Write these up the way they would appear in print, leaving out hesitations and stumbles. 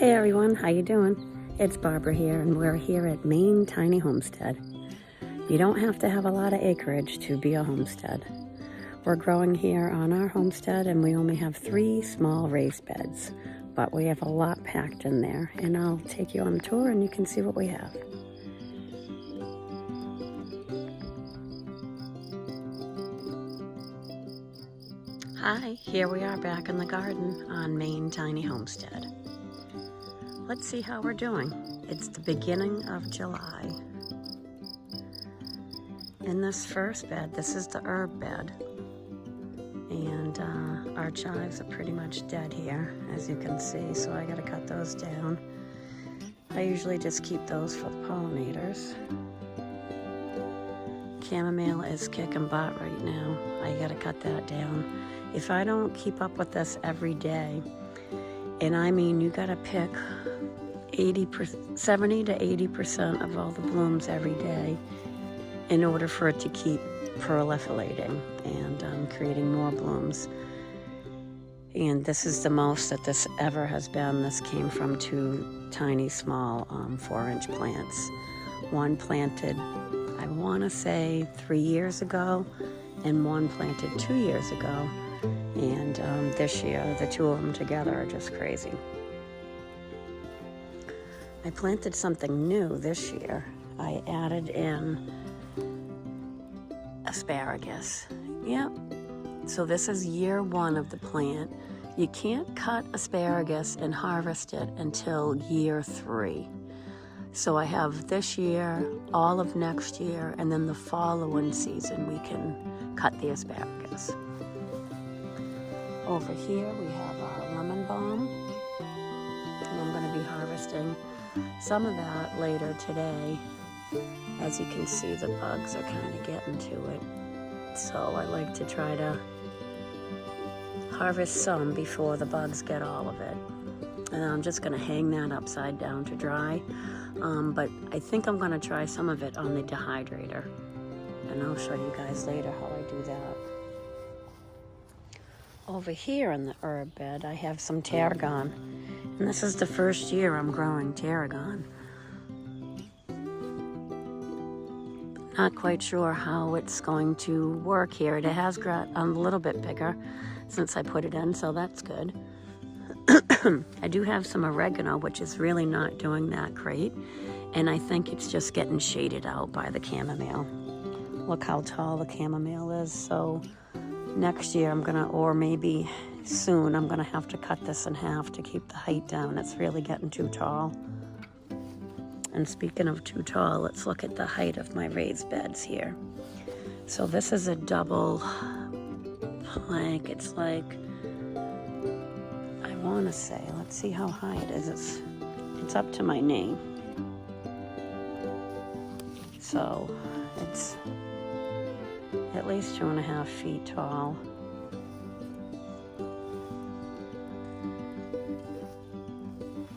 Hey everyone, how you doing? It's Barbara here, and we're here at Maine Tiny Homestead. You don't have to have a lot of acreage to be a homestead. We're growing here on our homestead, and we only have 3 small raised beds, but we have a lot packed in there, and I'll take you on a tour and you can see what we have. Hi, here we are back in the garden on Maine Tiny Homestead. Let's see how we're doing. It's the beginning of July. In this first bed, this is the herb bed, and our chives are pretty much dead here, as you can see, so I gotta cut those down. I usually just keep those for the pollinators. Chamomile is kicking butt right now. I gotta cut that down. If I don't keep up with this every day, and I mean you gotta pick 70 to 80% of all the blooms every day in order for it to keep proliferating and creating more blooms. And this is the most that this ever has been. This came from 2 tiny small 4-inch plants. One planted, I want to say 3 years ago, and one planted 2 years ago. And this year, the 2 of them together are just crazy. I planted something new this year. I added in asparagus. Yep. So this is year 1 of the plant. You can't cut asparagus and harvest it until year 3. So I have this year, all of next year, and then the following season we can cut the asparagus. Over here we have our lemon balm, and I'm going to be harvesting some of that later today. As you can see, the bugs are kind of getting to it, so I like to try to harvest some before the bugs get all of it. And I'm just going to hang that upside down to dry, but I think I'm going to try some of it on the dehydrator, and I'll show you guys later how I do that. Over here in the herb bed, I have some tarragon, and this is the first year I'm growing tarragon. Not quite sure how it's going to work here. It has got a little bit bigger since I put it in, so that's good. I do have some oregano, which is really not doing that great, and I think it's just getting shaded out by the chamomile. Look how tall the chamomile is. So next year I'm gonna, or maybe soon, I'm gonna have to cut this in half to keep the height down. It's really getting too tall. And speaking of too tall, let's look at the height of my raised beds here. So this is a double plank. It's like, I want to say, let's see how high it is. It's up to my knee. So it's at least 2.5 feet tall.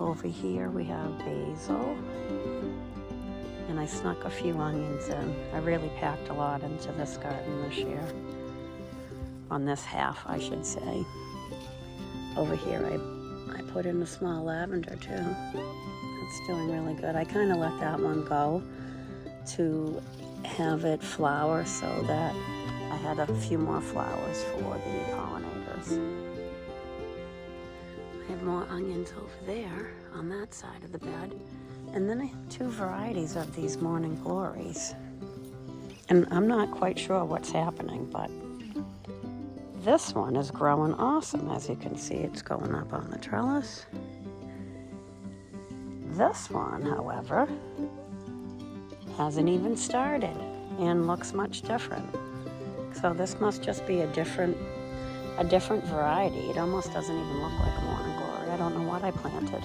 Over here we have basil, and I snuck a few onions in. I really packed a lot into this garden this year. On this half, I should say. Over here I put in a small lavender too. It's doing really good. I kind of let that one go to have it flower so that I had a few more flowers for the pollinators. I have more onions over there on that side of the bed. And then I have 2 varieties of these morning glories. And I'm not quite sure what's happening, but this one is growing awesome. As you can see, it's going up on the trellis. This one, however, hasn't even started and looks much different. So this must just be a different variety. It almost doesn't even look like a morning glory. I don't know what I planted.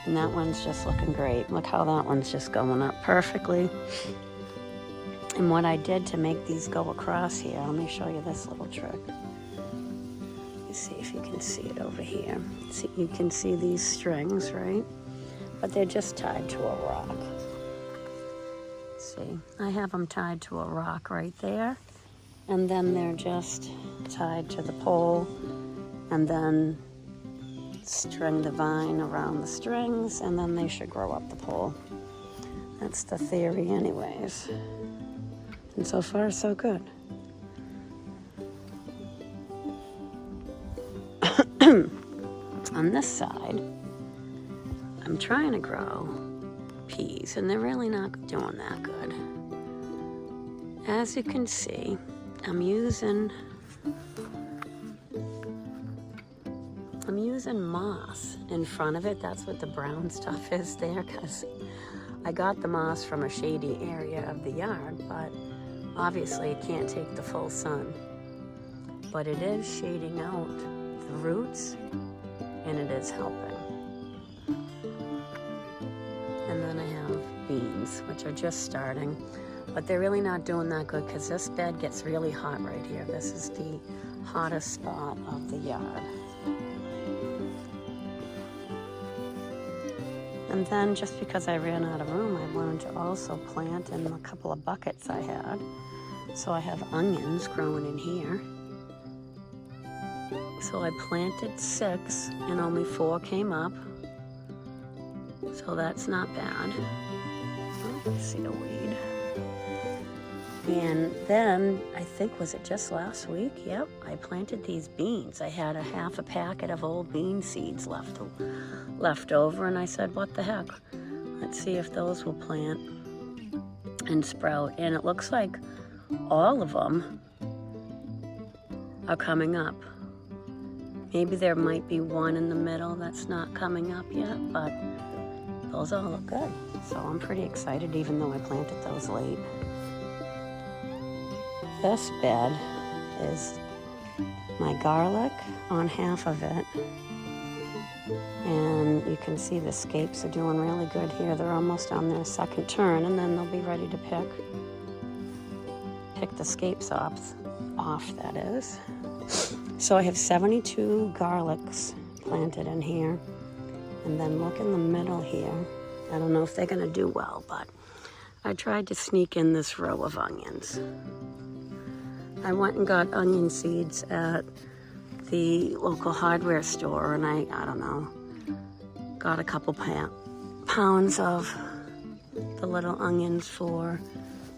And that one's just looking great. Look how that one's just going up perfectly. And what I did to make these go across here, let me show you this little trick. Let's see if you can see it over here. See, you can see these strings, right? But they're just tied to a rock. See, I have them tied to a rock right there, and then they're just tied to the pole, and then string the vine around the strings, and then they should grow up the pole. That's the theory anyways. And so far, so good. On this side, I'm trying to grow peas, and they're really not doing that good. As you can see, I'm using moss in front of it. That's what the brown stuff is there, because I got the moss from a shady area of the yard, but obviously it can't take the full sun. But it is shading out the roots, and it is helping. And then I have beans, which are just starting, but they're really not doing that good because this bed gets really hot right here. This is the hottest spot of the yard. And then just because I ran out of room, I wanted to also plant in a couple of buckets I had. So I have onions growing in here. So I planted 6 and only 4 came up. So that's not bad. Oh, I see a weed. And then, I think, was it just last week? Yep, I planted these beans. I had a half a packet of old bean seeds left over, and I said, what the heck? Let's see if those will plant and sprout. And it looks like all of them are coming up. Maybe there might be one in the middle that's not coming up yet, but those all look good. So I'm pretty excited, even though I planted those late. This bed is my garlic on half of it. And you can see the scapes are doing really good here. They're almost on their second turn, and then they'll be ready to pick the scapes off, that is. So I have 72 garlics planted in here. And then look in the middle here. I don't know if they're going to do well, but I tried to sneak in this row of onions. I went and got onion seeds at the local hardware store, and I don't know, got a couple pounds of the little onions for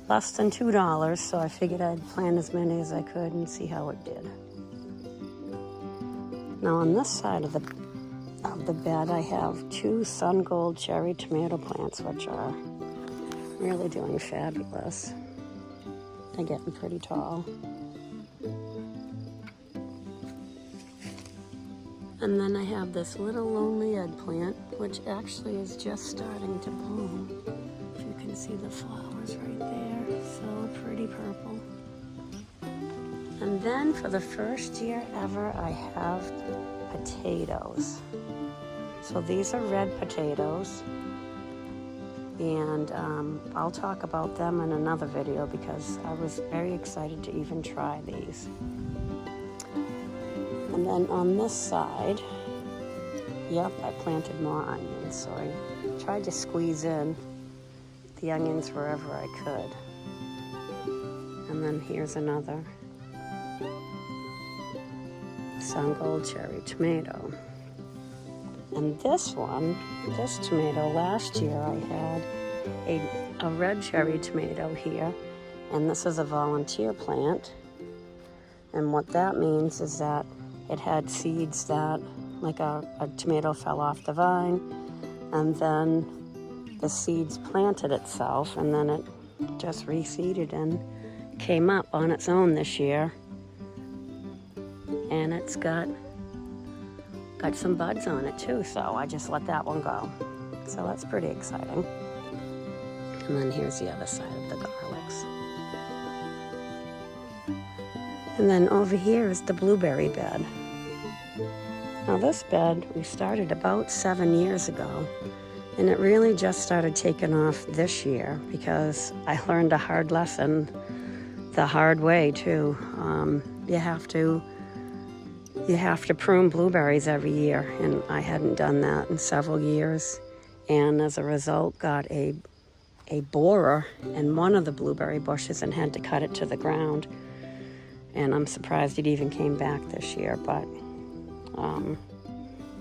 less than $2, so I figured I'd plant as many as I could and see how it did. Now on this side of the bed, I have 2 sun gold cherry tomato plants, which are really doing fabulous. They're getting pretty tall. And then I have this little lonely eggplant, which actually is just starting to bloom. If you can see the flowers right there, so pretty purple. And then for the first year ever, I have potatoes. So these are red potatoes, and I'll talk about them in another video because I was very excited to even try these. And then on this side, yep, I planted more onions. So I tried to squeeze in the onions wherever I could. And then here's another sun gold cherry tomato. And this tomato, last year I had a red cherry tomato here, and this is a volunteer plant. And what that means is that it had seeds that, like a tomato fell off the vine, and then the seeds planted itself, and then it just reseeded and came up on its own this year. And it's got some buds on it too, so I just let that one go. So that's pretty exciting. And then here's the other side of the garlics. And then over here is the blueberry bed. Now this bed we started about 7 years ago, and it really just started taking off this year because I learned a hard lesson the hard way too. You have to prune blueberries every year, and I hadn't done that in several years, and as a result got a borer in one of the blueberry bushes and had to cut it to the ground. And I'm surprised it even came back this year, but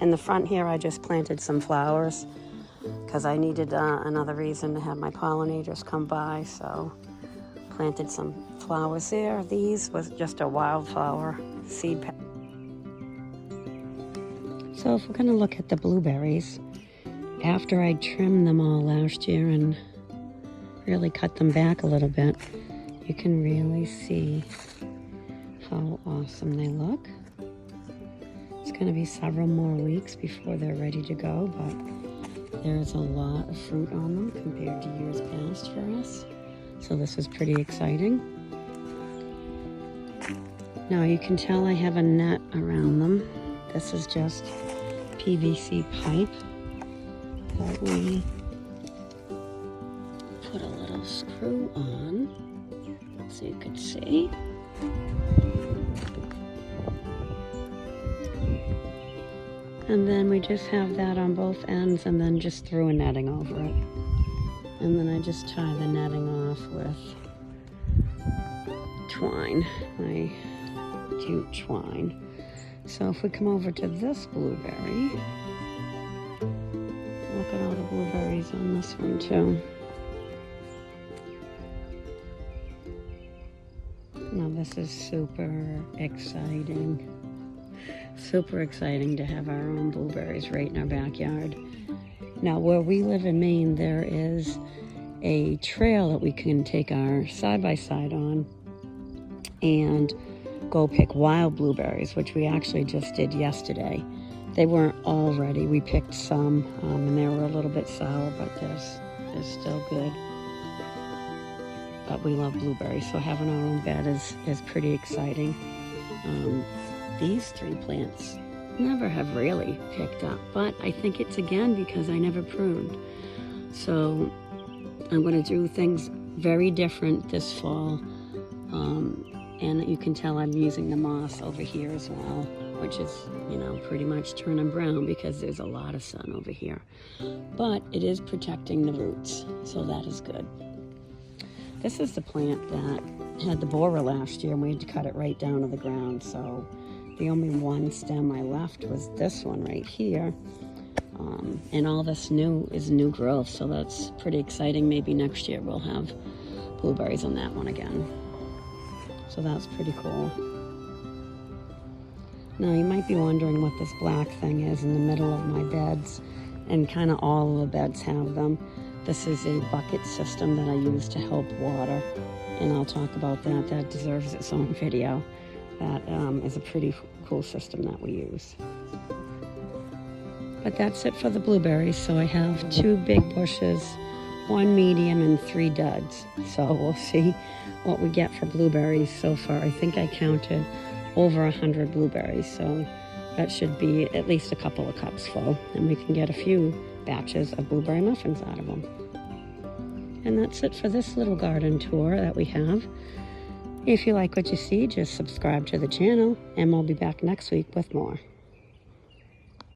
In the front here, I just planted some flowers because I needed another reason to have my pollinators come by, so planted some flowers there. These was just a wildflower seed pack. So if we're going to look at the blueberries, after I trimmed them all last year and really cut them back a little bit, you can really see how awesome they look. It's going to be several more weeks before they're ready to go, but there's a lot of fruit on them compared to years past for us. So this is pretty exciting. Now you can tell I have a net around them. This is just PVC pipe that we put a little screw on so you can see. And then we just have that on both ends and then just threw a netting over it. And then I just tie the netting off with twine, my jute twine. So if we come over to this blueberry, look at all the blueberries on this one too. Now this is super exciting. Super exciting to have our own blueberries right in our backyard. Now where we live in Maine, there is a trail that we can take our side-by-side on and go pick wild blueberries, which we actually just did yesterday. They weren't all ready. We picked some and they were a little bit sour, but they're still good. But we love blueberries, so having our own bed is pretty exciting. These 3 plants never have really picked up, but I think it's again because I never pruned. So I'm going to do things very different this fall. And you can tell I'm using the moss over here as well, which is, pretty much turning brown because there's a lot of sun over here. But it is protecting the roots, so that is good. This is the plant that had the borer last year, and we had to cut it right down to the ground. So the only one stem I left was this one right here. And all this is new growth, so that's pretty exciting. Maybe next year we'll have blueberries on that one again. So that's pretty cool. Now you might be wondering what this black thing is in the middle of my beds, and kind of all of the beds have them. This is a bucket system that I use to help water, and I'll talk about that. That deserves its own video. That is a pretty cool system that we use. But that's it for the blueberries. So I have 2 big bushes, 1 medium, and 3 duds. So we'll see what we get for blueberries so far. I think I counted over 100 blueberries, so that should be at least a couple of cups full, and we can get a few batches of blueberry muffins out of them. And that's it for this little garden tour that we have. If you like what you see, just subscribe to the channel, and we'll be back next week with more.